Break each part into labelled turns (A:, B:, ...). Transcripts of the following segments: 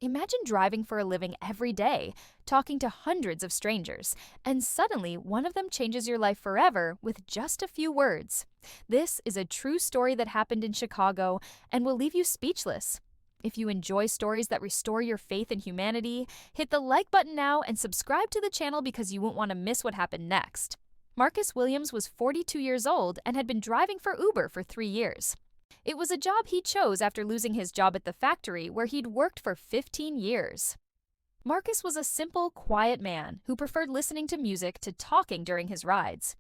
A: Imagine driving for a living every day, talking to hundreds of strangers, and suddenly one of them changes your life forever with just a few words. This is a true story that happened in Chicago and will leave you speechless. If you enjoy stories that restore your faith in humanity, hit the like button now and subscribe to the channel because you won't want to miss what happened next. Marcus Williams was 42 years old and had been driving for Uber for 3 years. It was a job he chose after losing his job at the factory where he'd worked for 15 years. Marcus was a simple, quiet man who preferred listening to music to talking during his rides.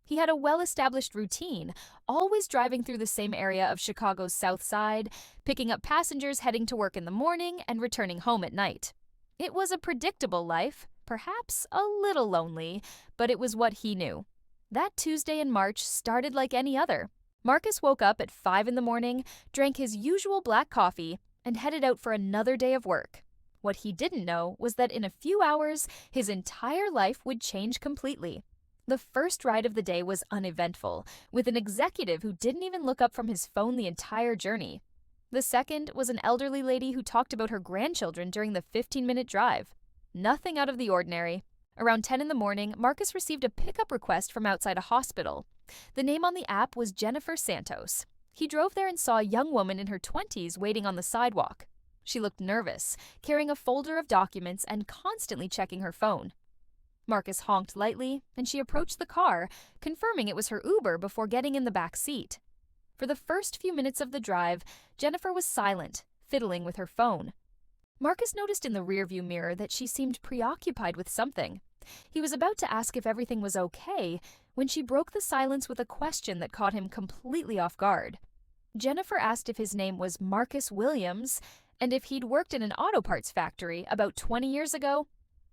A: He had a well-established routine, always driving through the same area of Chicago's South Side, picking up passengers heading to work in the morning and returning home at night. It was a predictable life, perhaps a little lonely, but it was what he knew. That Tuesday in March started like any other. Marcus woke up at 5 in the morning, drank his usual black coffee, and headed out for another day of work. What he didn't know was that in a few hours, his entire life would change completely. The first ride of the day was uneventful, with an executive who didn't even look up from his phone the entire journey. The second was an elderly lady who talked about her grandchildren during the 15-minute drive. Nothing out of the ordinary. Around 10 in the morning, Marcus received a pickup request from outside a hospital. The name on the app was Jennifer Santos. He drove there and saw a young woman in her 20s waiting on the sidewalk. She looked nervous, carrying a folder of documents and constantly checking her phone. Marcus honked lightly, and she approached the car, confirming it was her Uber before getting in the back seat. For the first few minutes of the drive, Jennifer was silent, fiddling with her phone. Marcus noticed in the rearview mirror that she seemed preoccupied with something. He was about to ask if everything was okay when she broke the silence with a question that caught him completely off guard. Jennifer asked if his name was Marcus Williams and if he'd worked in an auto parts factory about 20 years ago.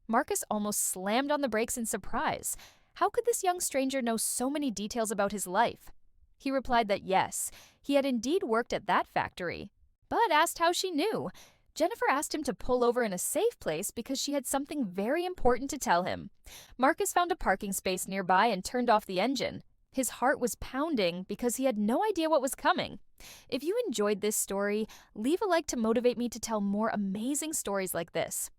A: Marcus almost slammed on the brakes in surprise. How could this young stranger know so many details about his life? He replied that yes, he had indeed worked at that factory, but asked how she knew. Jennifer asked him to pull over in a safe place because she had something very important to tell him. Marcus found a parking space nearby and turned off the engine. His heart was pounding because he had no idea what was coming. If you enjoyed this story, leave a like to motivate me to tell more amazing stories like this.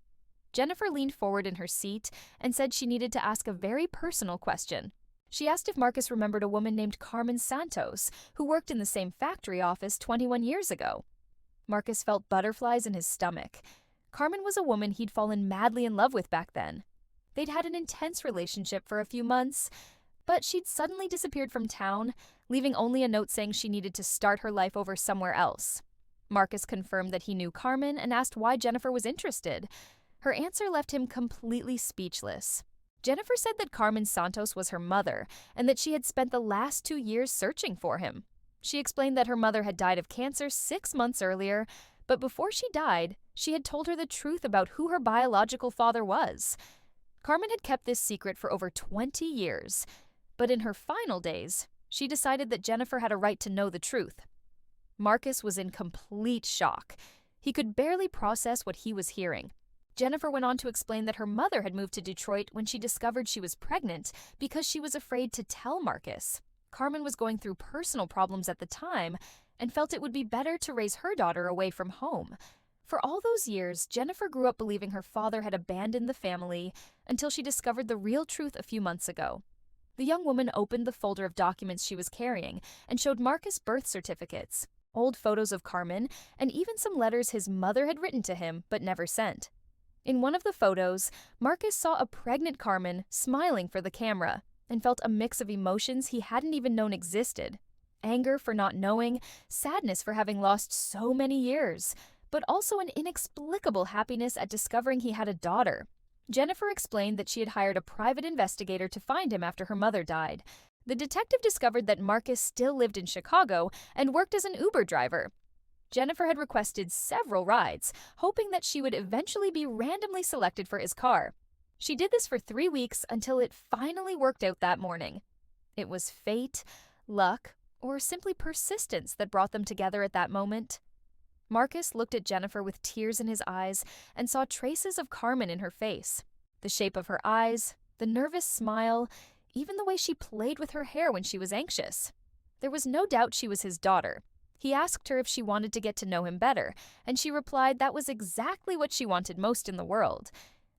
A: Jennifer leaned forward in her seat and said she needed to ask a very personal question. She asked if Marcus remembered a woman named Jennifer Santos, who worked in the same factory office 21 years ago. Marcus felt butterflies in his stomach. Carmen was a woman he'd fallen madly in love with back then. They'd had an intense relationship for a few months, but she'd suddenly disappeared from town, leaving only a note saying she needed to start her life over somewhere else. Marcus confirmed that he knew Carmen and asked why Jennifer was interested. Her answer left him completely speechless. Jennifer said that Carmen Santos was her mother and that she had spent the last 2 years searching for him. She explained that her mother had died of cancer 6 months earlier, but before she died, she had told her the truth about who her biological father was. Carmen had kept this secret for over 20 years, but in her final days, she decided that Jennifer had a right to know the truth. Marcus was in complete shock. He could barely process what he was hearing. Jennifer went on to explain that her mother had moved to Detroit when she discovered she was pregnant because she was afraid to tell Marcus. Carmen was going through personal problems at the time and felt it would be better to raise her daughter away from home. For all those years, Jennifer grew up believing her father had abandoned the family until she discovered the real truth a few months ago. The young woman opened the folder of documents she was carrying and showed Marcus birth certificates, old photos of Carmen, and even some letters his mother had written to him but never sent. In one of the photos, Marcus saw a pregnant Carmen smiling for the camera and felt a mix of emotions he hadn't even known existed. Anger for not knowing, sadness for having lost so many years, but also an inexplicable happiness at discovering he had a daughter. Jennifer explained that she had hired a private investigator to find him after her mother died. The detective discovered that Marcus still lived in Chicago and worked as an Uber driver. Jennifer had requested several rides, hoping that she would eventually be randomly selected for his car. She did this for 3 weeks until it finally worked out that morning. It was fate, luck, or simply persistence that brought them together at that moment. Marcus looked at Jennifer with tears in his eyes and saw traces of Carmen in her face. The shape of her eyes, the nervous smile, even the way she played with her hair when she was anxious. There was no doubt she was his daughter. He asked her if she wanted to get to know him better, and she replied that was exactly what she wanted most in the world.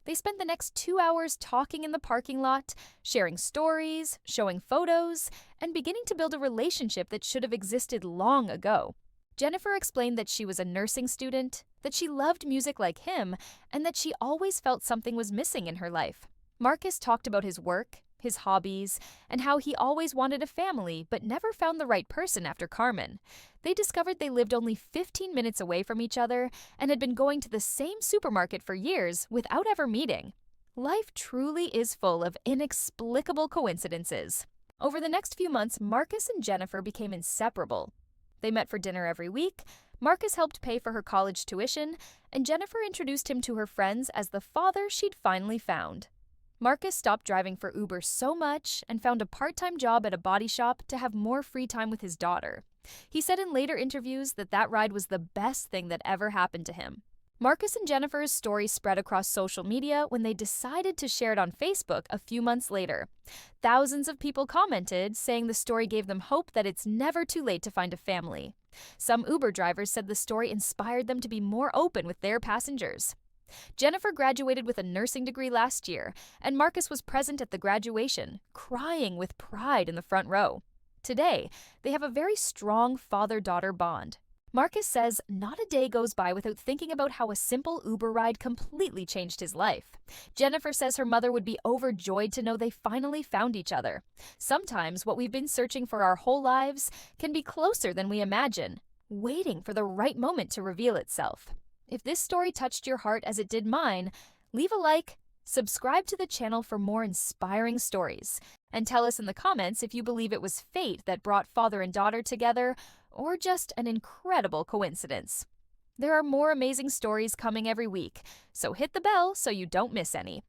A: They spent the next 2 hours talking in the parking lot, sharing stories, showing photos, and beginning to build a relationship that should have existed long ago. Jennifer explained that she was a nursing student, that she loved music like him, and that she always felt something was missing in her life. Marcus talked about his work, his hobbies, and how he always wanted a family but never found the right person after Carmen. They discovered they lived only 15 minutes away from each other and had been going to the same supermarket for years without ever meeting. Life truly is full of inexplicable coincidences. Over the next few months, Marcus and Jennifer became inseparable. They met for dinner every week, Marcus helped pay for her college tuition, and Jennifer introduced him to her friends as the father she'd finally found. Marcus stopped driving for Uber so much and found a part-time job at a body shop to have more free time with his daughter. He said in later interviews that that ride was the best thing that ever happened to him. Marcus and Jennifer's story spread across social media when they decided to share it on Facebook a few months later. Thousands of people commented, saying the story gave them hope that it's never too late to find a family. Some Uber drivers said the story inspired them to be more open with their passengers. Jennifer graduated with a nursing degree last year, and Marcus was present at the graduation, crying with pride in the front row. Today, they have a very strong father-daughter bond. Marcus says not a day goes by without thinking about how a simple Uber ride completely changed his life. Jennifer says her mother would be overjoyed to know they finally found each other. Sometimes what we've been searching for our whole lives can be closer than we imagine, waiting for the right moment to reveal itself. If this story touched your heart as it did mine, leave a like, subscribe to the channel for more inspiring stories, and tell us in the comments if you believe it was fate that brought father and daughter together, or just an incredible coincidence. There are more amazing stories coming every week, so hit the bell so you don't miss any.